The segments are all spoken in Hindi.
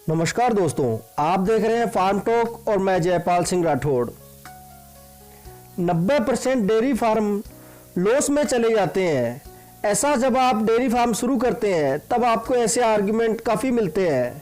नमस्कार दोस्तों, आप देख रहे हैं फार्म टॉक और मैं Jaipal Singh Rathore. 90% dairy farm loss में चले जाते हैं। ऐसा जब आप डेयरी फार्म शुरू करते हैं तब आपको ऐसे आर्गुमेंट काफ़ी मिलते हैं,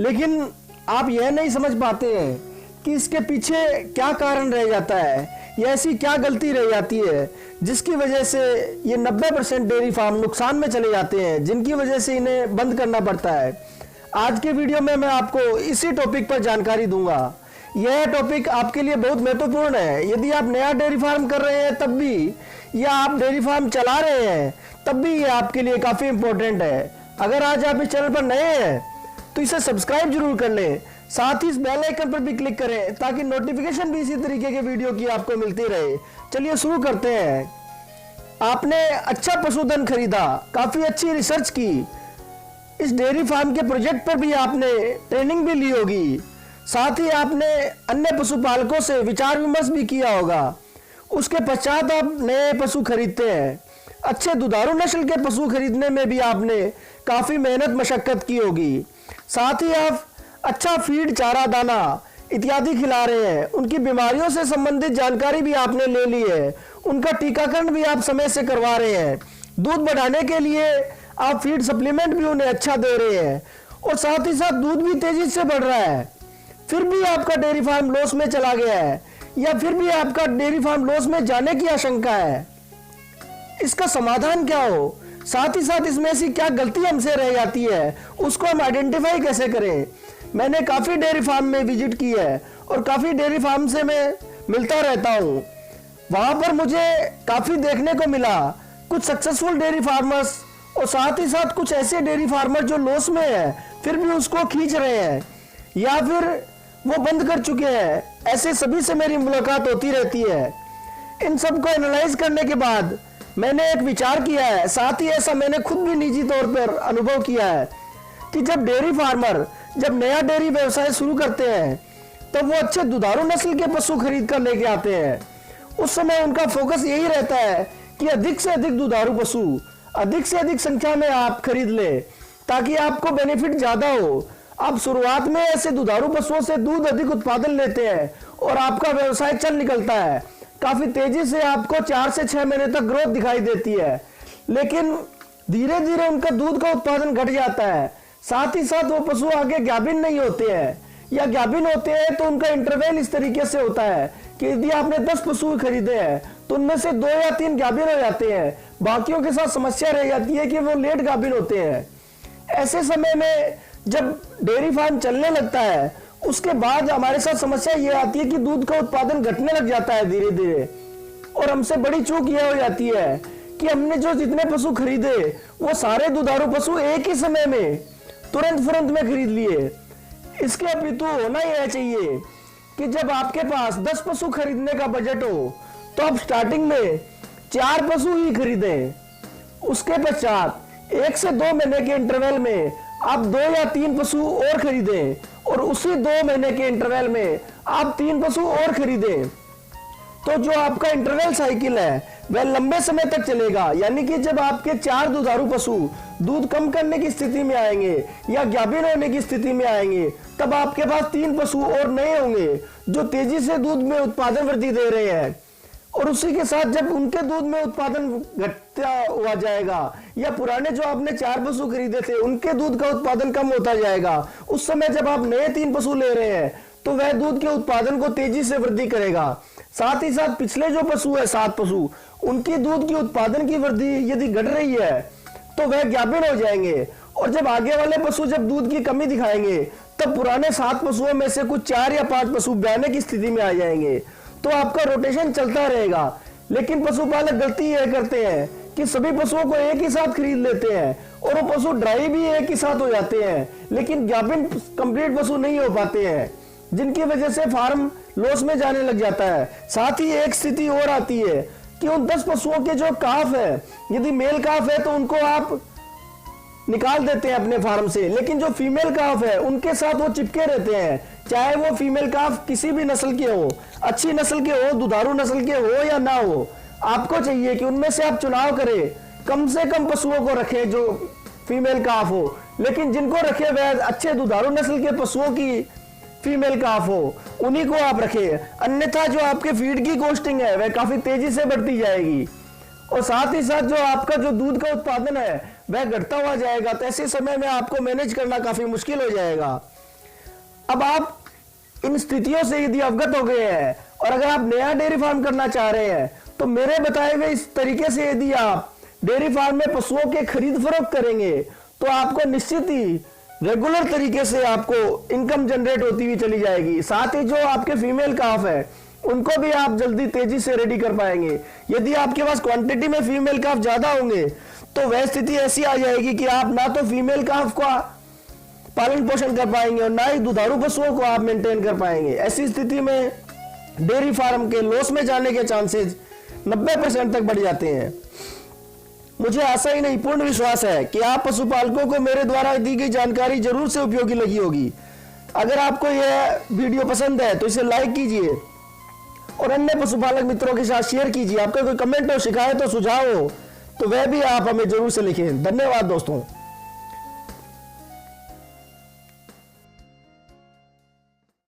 लेकिन आप यह नहीं समझ पाते हैं कि इसके पीछे क्या कारण रह जाता है या ऐसी क्या गलती रह जाती है जिसकी वजह से ये 90% डेयरी फार्म नुकसान में चले जाते हैं, जिनकी वजह से इन्हें बंद करना पड़ता है। आज के वीडियो में मैं आपको इसी टॉपिक पर जानकारी दूंगा। यह टॉपिक आपके लिए बहुत महत्वपूर्ण है। यदि आप नया डेयरी फार्म कर रहे हैं तब भी, या आप डेयरी फार्म चला रहे हैं तब भी ये आपके लिए काफ़ी इंपॉर्टेंट है। अगर आज आप इस चैनल पर नए हैं तो इसे सब्सक्राइब जरूर कर लें, साथ ही इस बेल आइकन पर भी क्लिक करें ताकि नोटिफिकेशन भी इसी तरीके के वीडियो की आपको मिलती रहे। चलिए शुरू करते हैं। आपने अच्छा पशुधन खरीदा, काफ़ी अच्छी रिसर्च की, इस डेयरी फार्म के प्रोजेक्ट पर भी आपने ट्रेनिंग भी ली होगी, साथ ही आपने अन्य पशुपालकों से विचार विमर्श भी किया होगा। उसके पश्चात आप नए पशु खरीदते हैं। अच्छे दुधारू नस्ल के पशु खरीदने में भी आपने काफ़ी मेहनत मशक्कत की होगी। साथ ही आप अच्छा फीड, चारा, दाना इत्यादि खिला रहे हैं। उनकी बीमारियों से संबंधित जानकारी भी आपने ले ली है। उनका टीकाकरण भी आप समय से करवा रहे हैं। दूध बढ़ाने के लिए आप फीड सप्लीमेंट भी उन्हें अच्छा दे रहे हैं और साथ ही साथ दूध भी तेजी से बढ़ रहा है। फिर भी आपका डेयरी फार्म लॉस में चला गया है, या फिर भी आपका डेयरी फार्म लॉस में जाने की आशंका है। इसका समाधान क्या हो, साथ ही साथ इसमें ऐसी क्या गलती हमसे रह जाती है, उसको हम आइडेंटिफाई कैसे करें। मैंने काफ़ी डेयरी फार्म में विजिट की है और काफ़ी डेयरी फार्म से मैं मिलता रहता हूँ। वहाँ पर मुझे काफ़ी देखने को मिला कुछ सक्सेसफुल डेयरी फार्मर्स और साथ ही साथ कुछ ऐसे डेयरी फार्मर जो लॉस में है फिर भी उसको खींच रहे हैं या फिर वो बंद कर चुके हैं। ऐसे सभी से मेरी मुलाकात होती रहती है। इन सब को एनालाइज करने के बाद मैंने एक विचार किया है, साथ ही ऐसा मैंने खुद भी निजी तौर पर अनुभव किया है कि जब डेयरी फार्मर जब नया डेयरी व्यवसाय शुरू करते हैं तब वो अच्छे दुधारू नस्ल के पशु खरीद कर लेके आते हैं। उस समय उनका फोकस यही रहता है कि अधिक से अधिक दुधारू पशु अधिक से अधिक संख्या में आप खरीद ले ताकि आपको बेनिफिट ज़्यादा हो। आप शुरुआत में ऐसे दुधारू पशुओं से दूध अधिक उत्पादन लेते हैं और आपका व्यवसाय चल निकलता है। काफ़ी तेजी से आपको 4 से 6 महीने तक ग्रोथ दिखाई देती है, लेकिन धीरे धीरे उनका दूध का उत्पादन घट जाता है। साथ ही साथ वो पशु आगे गाभिन नहीं होते हैं, या गाभिन होते हैं तो उनका इंटरवल इस तरीके से होता है कि यदि आपने 10 पशु खरीदे हैं तो उनमें से 2 या 3 गाभिन हो जाते हैं। बाकियों के साथ समस्या रह जाती है कि वो लेट गाभिन होते हैं। ऐसे समय में जब डेयरी फार्म चलने लगता है उसके बाद हमारे साथ समस्या ये आती है कि दूध का उत्पादन घटने लग जाता है धीरे धीरे। और हमसे बड़ी चूक यह हो जाती है कि हमने जो जितने पशु खरीदे वो सारे दुधारू पशु एक ही समय में तुरंत में खरीद लिए। इसके अपितु होना यह चाहिए कि जब आपके पास 10 पशु खरीदने का बजट हो तो आप स्टार्टिंग में 4 पशु ही खरीदें। उसके पश्चात 1 से 2 महीने के इंटरवल में आप 2 या 3 पशु और खरीदें और उसी 2 महीने के इंटरवल में आप 3 पशु और खरीदें। तो जो आपका इंटरवल साइकिल है वह लंबे समय तक चलेगा। यानी कि जब आपके 4 दुधारू पशु दूध कम करने की स्थिति में आएंगे या गाभिन होने की स्थिति में आएंगे तब आपके पास 3 पशु और नए होंगे जो तेजी से दूध में उत्पादन वृद्धि दे रहे हैं। और उसी के साथ जब उनके दूध में उत्पादन घटता हुआ जाएगा या पुराने जो आपने 4 पशु खरीदे थे उनके दूध का उत्पादन कम होता जाएगा, उस समय जब आप नए 3 पशु ले रहे हैं तो वह दूध के उत्पादन को तेजी से वृद्धि करेगा। साथ ही साथ पिछले जो पशु है 7 पशु, उनकी दूध की उत्पादन की वृद्धि यदि घट रही है तो वह गाभिन हो जाएंगे। और जब आगे वाले पशु जब दूध की कमी दिखाएंगे तब पुराने 7 पशुओं में से कुछ 4 या 5 पशु ब्याने की स्थिति में आ जाएंगे। तो आपका रोटेशन चलता रहेगा। लेकिन पशुपालक गलती यह करते हैं कि सभी पशुओं को एक ही साथ खरीद लेते हैं और वो पशु ड्राई भी एक ही साथ हो जाते हैं, लेकिन गाभिन कंप्लीट पशु नहीं हो पाते हैं, जिनकी वजह से फार्म लॉस में जाने लग जाता है। साथ ही एक स्थिति और आती है कि उन 10 पशुओं के जो काफ है, यदि मेल काफ है तो उनको आप निकाल देते हैं अपने फार्म से, लेकिन जो फीमेल काफ है उनके साथ वो चिपके रहते हैं। चाहे वो फीमेल काफ किसी भी नस्ल के हो, अच्छी नस्ल के हो, दुधारू नस्ल के हो या ना हो, आपको चाहिए कि उनमें से आप चुनाव करें, कम से कम पशुओं को रखें जो फीमेल काफ हो, लेकिन जिनको रखे वह अच्छे दुधारू नस्ल के पशुओं की फीमेल काफ हो, उन्हीं को आप रखें। अन्यथा जो आपके फीड की कॉस्टिंग है वह काफी तेजी से बढ़ती जाएगी और साथ ही साथ जो आपका जो दूध का उत्पादन है वह घटता हुआ जाएगा। तो ऐसे समय में आपको मैनेज करना काफी मुश्किल हो जाएगा। अब आप इन स्थितियों से यदि अवगत हो गए हैं और अगर आप नया डेयरी फार्म करना चाह रहे हैं तो मेरे बताए हुए इस तरीके से यदि आप डेयरी फार्म में पशुओं के खरीद फरोख्त करेंगे तो आपको निश्चित ही रेगुलर तरीके से आपको इनकम जनरेट होती हुई चली जाएगी। साथ ही जो आपके फीमेल काफ है उनको भी आप जल्दी तेजी से रेडी कर पाएंगे। यदि आपके पास क्वांटिटी में फीमेल काफ ज्यादा होंगे तो वह स्थिति ऐसी आ जाएगी कि आप ना तो फीमेल काफ का पालन पोषण कर पाएंगे और ना ही दुधारू पशुओं को आप मेंटेन कर पाएंगे। ऐसी स्थिति में डेयरी फार्म के लॉस में जाने के चांसेस 90% तक बढ़ जाते हैं। मुझे आशा ही नहीं पूर्ण विश्वास है कि आप पशुपालकों को मेरे द्वारा दी गई जानकारी जरूर से उपयोगी लगी होगी। अगर आपको यह वीडियो पसंद है तो इसे लाइक कीजिए और अन्य पशुपालक मित्रों के साथ शेयर कीजिए। आपका कोई कमेंट हो, शिकायत हो, सुझाव हो तो वह भी आप हमें जरूर से लिखें। धन्यवाद दोस्तों।